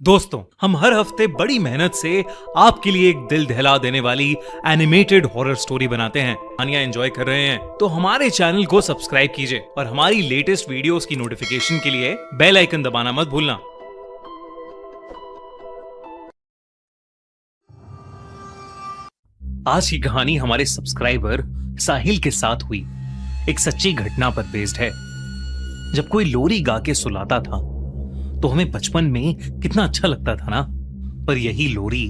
दोस्तों, हम हर हफ्ते बड़ी मेहनत से आपके लिए एक दिल दहला देने वाली एनिमेटेड हॉरर स्टोरी बनाते हैं। कहानियां एंजॉय कर रहे हैं तो हमारे चैनल को सब्सक्राइब कीजिए और हमारी लेटेस्ट वीडियोस की नोटिफिकेशन के लिए बेल आइकन दबाना मत भूलना। आज की कहानी हमारे सब्सक्राइबर साहिल के साथ हुई एक सच्ची घटना पर बेस्ड है। जब कोई लोरी गा के सुलाता था तो हमें बचपन में कितना अच्छा लगता था ना, पर यही लोरी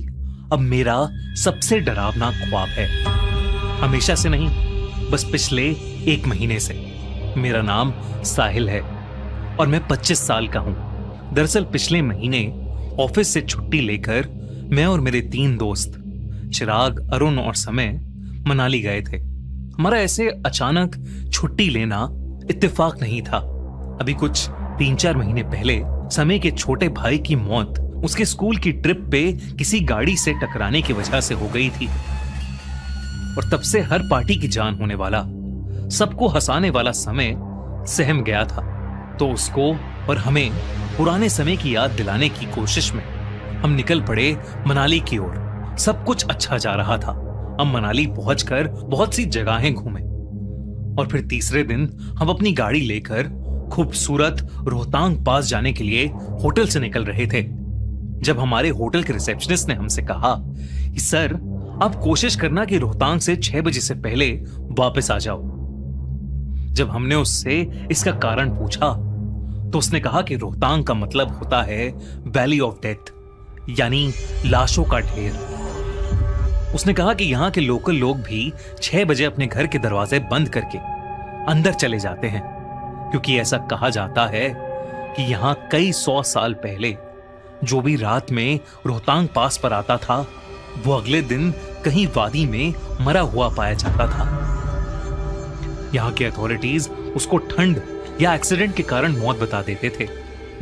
अब मेरा सबसे डरावना ख्वाब है। हमेशा से नहीं, बस पिछले 1 महीने से। मेरा नाम साहिल है और मैं 25 साल का हूं। दरअसल पिछले महीने ऑफिस से छुट्टी लेकर मैं और मेरे 3 दोस्त चिराग, अरुण और समय मनाली गए थे। हमारा ऐसे अचानक छुट्टी लेना इत्तेफाक नहीं था। अभी कुछ 3-4 महीने पहले समय के छोटे भाई की मौत उसके स्कूल की ट्रिप पे किसी गाड़ी से टकराने की वजह से हो गई थी और तब से हर पार्टी की जान होने वाला, सबको हंसाने वाला समय सहम गया था। तो उसको और हमें पुराने समय की याद दिलाने की कोशिश में हम निकल पड़े मनाली की ओर। सब कुछ अच्छा जा रहा था। हम मनाली पहुंचकर बहुत सी जगहें घूमे और फिर तीसरे दिन हम अपनी गाड़ी लेकर खूबसूरत रोहतांग पास जाने के लिए होटल से निकल रहे थे, जब हमारे होटल के रिसेप्शनिस्ट ने हमसे कहा कि सर, आप कोशिश करना कि रोहतांग से 6 बजे से पहले वापस आ जाओ। जब हमने उससे इसका कारण पूछा तो उसने कहा कि रोहतांग का मतलब होता है वैली ऑफ डेथ, यानी लाशों का ढेर। उसने कहा कि यहाँ के लोकल लोग भी 6 बजे अपने घर के दरवाजे बंद करके अंदर चले जाते हैं, क्योंकि ऐसा कहा जाता है कि यहां कई 100 साल पहले जो भी रात में रोहतांग पास पर आता था वो अगले दिन कहीं वादी में मरा हुआ पाया जाता था। यहां के अथॉरिटीज उसको ठंड या एक्सीडेंट के कारण मौत बता देते थे,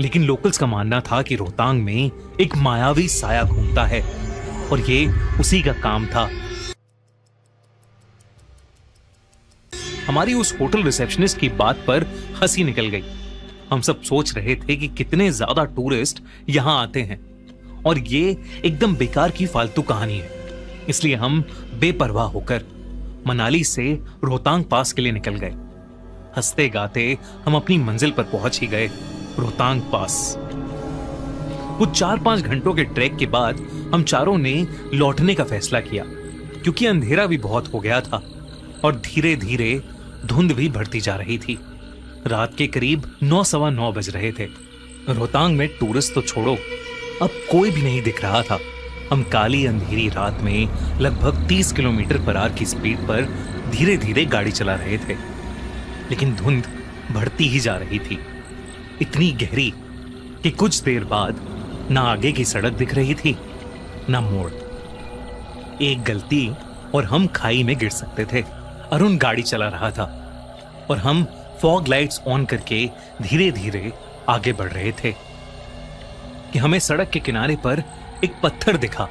लेकिन लोकल्स का मानना था कि रोहतांग में एक मायावी साया घूमता है और ये उसी का काम था। हमारी उस होटल रिसेप्शनिस्ट की बात पर हंसी निकल गई। हम सब सोच रहे थे कि कितने ज्यादा टूरिस्ट यहां आते हैं और ये एकदम बेकार की फालतू कहानी है। इसलिए हम बेपरवाह होकर मनाली से रोहतांग पास के लिए निकल गए। हंसते गाते हम अपनी मंजिल पर पहुंच ही गए, रोहतांग पास। कुछ 4-5 घंटों के ट्रैक के बाद हम चारों ने लौटने का फैसला किया, क्योंकि अंधेरा भी बहुत हो गया था और धीरे धीरे धुंध भी बढ़ती जा रही थी। रात के करीब 9-9:15 बज रहे थे। रोहतांग में टूरिस्ट तो छोड़ो, अब कोई भी नहीं दिख रहा था। हम काली अंधेरी रात में लगभग 30 किलोमीटर/आवर की स्पीड पर धीरे धीरे गाड़ी चला रहे थे, लेकिन धुंध बढ़ती ही जा रही थी, इतनी गहरी कि कुछ देर बाद ना आगे की सड़क दिख रही थी ना मोड़। एक गलती और हम खाई में गिर सकते थे। अरुण गाड़ी चला रहा था और हम फॉग लाइट्स ऑन करके धीरे धीरे आगे बढ़ रहे थे कि हमें सड़क के किनारे पर एक पत्थर दिखा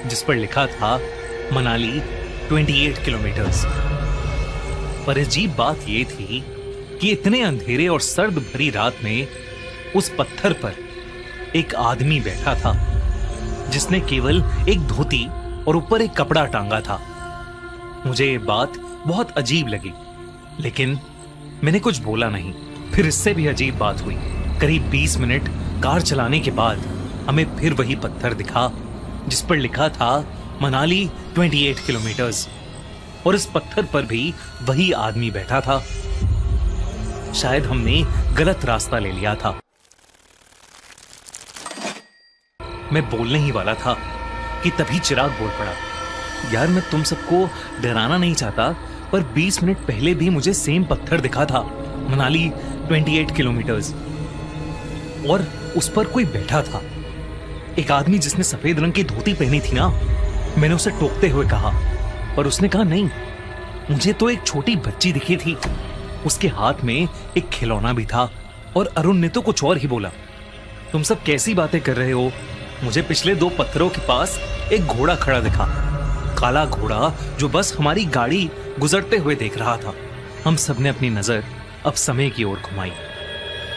जिस पर लिखा था मनाली 28 किलोमीटर्स। पर अजीब बात यह थी कि इतने अंधेरे और सर्द भरी रात में उस पत्थर पर एक आदमी बैठा था जिसने केवल एक धोती और ऊपर एक कपड़ा टांगा था। मुझे ये बात बहुत अजीब लगी, लेकिन मैंने कुछ बोला नहीं। फिर इससे भी अजीब बात हुई। करीब 20 मिनट कार चलाने के बाद हमें फिर वही पत्थर दिखा जिस पर लिखा था मनाली 28 किलोमीटर्स, और इस पत्थर पर भी वही आदमी बैठा था। शायद हमने गलत रास्ता ले लिया था। मैं बोलने ही वाला था कि तभी चिराग बोल पड़ा, यार मैं तुम सबको डराना नहीं चाहता, पर 20 मिनट पहले भी मुझे सेम पत्थर दिखा था, मनाली 28 किलोमीटर्स, और उस पर कोई बैठा था, एक आदमी जिसने सफेद रंग की धोती पहनी थी ना। मैंने उसे टोकते हुए कहा, पर उसने कहा नहीं, मुझे तो एक छोटी बच्ची दिखी थी, उसके हाथ में एक खिलौना भी था। और अरुण ने तो कुछ और ही बोला, तुम सब कैसी बातें कर रहे हो, मुझे पिछले 2 पत्थरों के पास एक घोड़ा खड़ा दिखा, काला घोड़ा जो बस हमारी गाड़ी गुजरते हुए देख रहा था। हम सबने अपनी नजर अब समय की ओर घुमाई,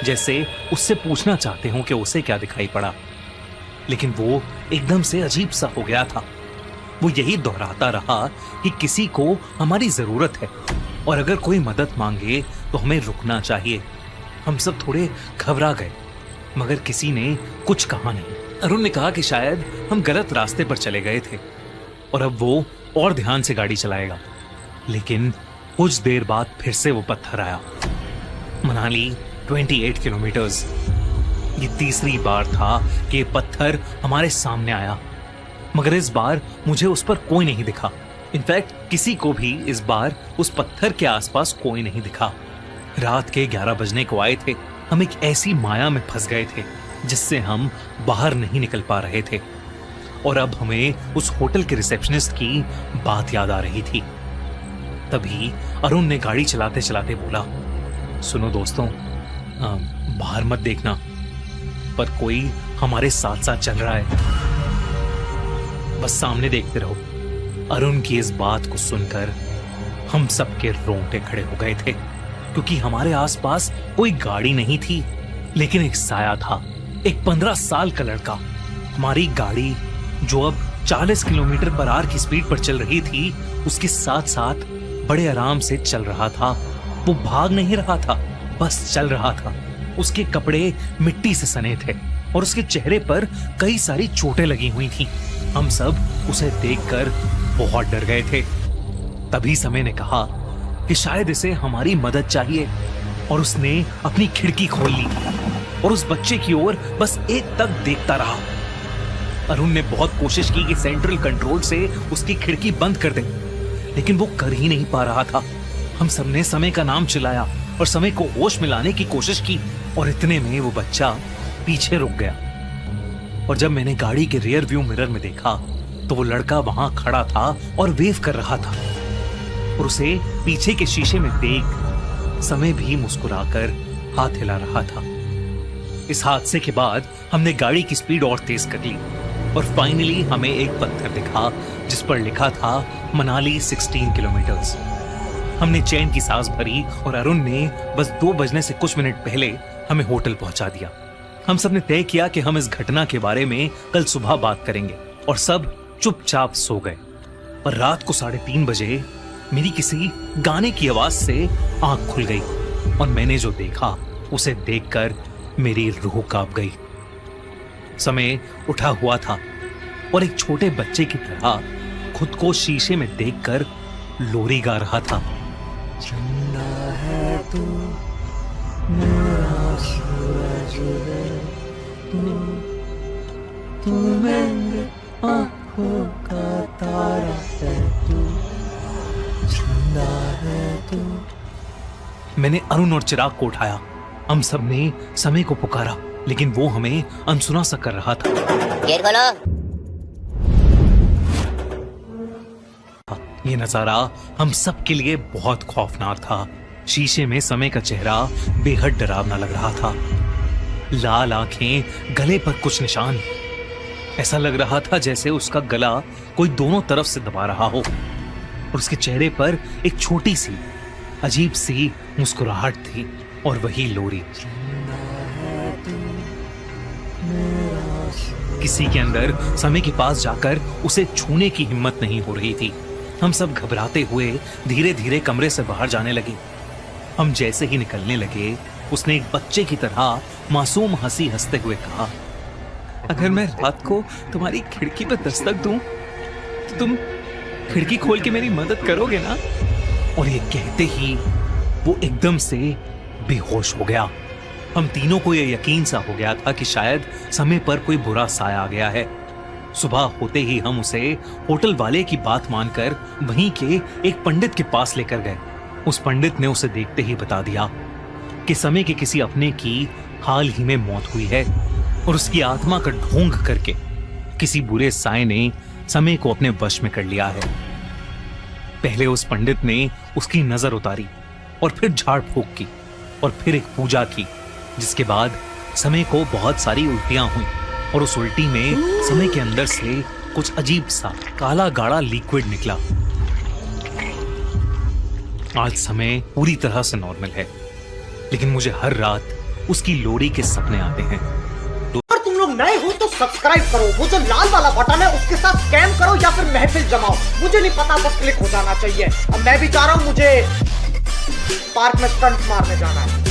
जैसे उससे पूछना चाहते हो कि उसे क्या दिखाई पड़ा। लेकिन वो एकदम से अजीब सा हो गया था। वो यही दोहराता रहा कि किसी को हमारी जरूरत है और अगर कोई मदद मांगे तो हमें रुकना चाहिए। हम सब थोड़े घबरा गए, मगर किसी ने कुछ कहा नहीं। अरुण ने कहा कि शायद हम गलत रास्ते पर चले गए थे और अब वो और ध्यान से गाड़ी चलाएगा। लेकिन कुछ देर बाद फिर से वो पत्थर आया। मनाली 28 किलोमीटर्स। ये तीसरी बार था कि ये पत्थर हमारे सामने आया, मगर इस बार मुझे उस पर कोई नहीं दिखा। इनफैक्ट किसी को भी इस बार उस पत्थर के आसपास कोई नहीं दिखा। रात के 11 बजने को आए थे। हम एक ऐसी माया में फंस गए थे जिससे हम बाहर नहीं निकल पा रहे थे और अब हमें उस होटल के रिसेप्शनिस्ट की बात याद आ रही थी। तभी अरुण ने गाड़ी चलाते चलाते बोला, सुनो दोस्तों, बाहर मत देखना, पर कोई हमारे साथ साथ चल रहा है, बस सामने देखते रहो। अरुण की इस बात को सुनकर हम सबके रोंगटे खड़े हो गए थे, क्योंकि हमारे आसपास कोई गाड़ी नहीं थी, लेकिन एक साया था। एक 15 साल का लड़का हमारी गाड़ी जो अब 40 किलोमीटर पर आवर की स्पीड पर चल रही थी, उसके साथ साथ बड़े आराम से चल रहा था। वो भाग नहीं रहा था, बस चल रहा था। उसके कपड़े मिट्टी से सने थे और उसके चेहरे पर कई सारी चोटें लगी हुई थी। हम सब उसे देखकर बहुत डर गए थे। तभी समय ने कहा कि शायद इसे हमारी मदद चाहिए और उसने अपनी खिड़की खोल ली और उस बच्चे की ओर बस एक तक देखता रहा। अरुण ने बहुत कोशिश की कि सेंट्रल कंट्रोल से उसकी खिड़की बंद कर दे, लेकिन वो कर ही नहीं पा रहा था। हम सबने समय का नाम चिल्लाया और समय को होश में लाने की कोशिश की और इतने में वो बच्चा पीछे रुक गया। और जब मैंने गाड़ी के रियर व्यू मिरर में देखा तो वो लड़का वहां खड़ा था और वेव कर रहा था और उसे पीछे के शीशे में देख समय भी मुस्कुराकर हाथ हिला रहा था। इस हादसे के बाद हमने गाड़ी की स्पीड और तेज कर ली और फाइनली हमें एक पत्थर दिखा जिस पर लिखा था मनाली 16 किलोमीटर्स। हमने चैन की सांस भरी और अरुण ने बस 2 बजने से कुछ मिनट पहले हमें होटल पहुंचा दिया। हम सब ने तय किया कि हम इस घटना के बारे में कल सुबह बात करेंगे और सब चुपचाप सो गए। पर रात को 3:30 बजे मेरी किसी गाने की आवाज से आंख खुल गई और मैंने जो देखा उसे देखकर मेरी रूह कांप गई। समय उठा हुआ था और एक छोटे बच्चे की तरह खुद को शीशे में देखकर लोरी गा रहा था। चंदा है तू, मेरा सूरज है तू मेरे आँखों का तारा है तू, चंदा है तू। मैंने अरुण और चिराग को उठाया। हम सब ने समय को पुकारा, लेकिन वो हमें अनसुना सा कर रहा था। गेट खोलो। ये नजारा हम सब के लिए बहुत खौफनाक था। शीशे में समय का चेहरा बेहद डरावना लग रहा था। लाल आंखें, गले पर कुछ निशान। ऐसा लग रहा था जैसे उसका गला कोई दोनों तरफ से दबा रहा हो और उसके चेहरे पर एक छोटी सी अजीब सी मुस्कुराहट थी और वही लोरी। किसी के अंदर समय के पास जाकर उसे छूने की हिम्मत नहीं हो रही थी। हम सब घबराते हुए धीरे धीरे कमरे से बाहर जाने लगे। हम जैसे ही निकलने लगे उसने एक बच्चे की तरह मासूम हंसी हंसते हुए कहा, अगर मैं रात को तुम्हारी खिड़की पर दस्तक दूं तो तुम खिड़की खोल के मेरी मदद करोगे ना? और ये कहते ही वो एकदम से बेहोश हो गया। हम तीनों को यह यकीन सा हो गया था कि शायद समय पर कोई बुरा साया आ गया है। सुबह होते ही हम उसे होटल वाले की बात मानकर वहीं के एक पंडित के पास लेकर गए। उस पंडित ने उसे देखते ही बता दिया कि समय के किसी अपने की हाल ही में मौत हुई है और उसकी आत्मा का ढोंग करके किसी बुरे साए ने समय को अपने वश में कर लिया है। पहले उस पंडित ने उसकी नजर उतारी और फिर झाड़ फूंक की और फिर एक पूजा की, जिसके बाद समय को बहुत सारी उल्टियां हुई और उस उल्टी में समय के अंदर से कुछ अजीब सा काला गाढ़ा लिक्विड निकला। आज समय पूरी तरह से नॉर्मल है, लेकिन मुझे हर रात उसकी लोरी के सपने आते हैं। अगर तुम लोग नए हो तो सब्सक्राइब करो, वो जो लाल वाला बटन है उसके साथ स्कैम करो या फिर महफिल जमाओ, मुझे नहीं पता, बस क्लिक हो जाना चाहिए। अब मैं भी जा रहा हूं, मुझे पार्क में स्टंट मारने जाना है।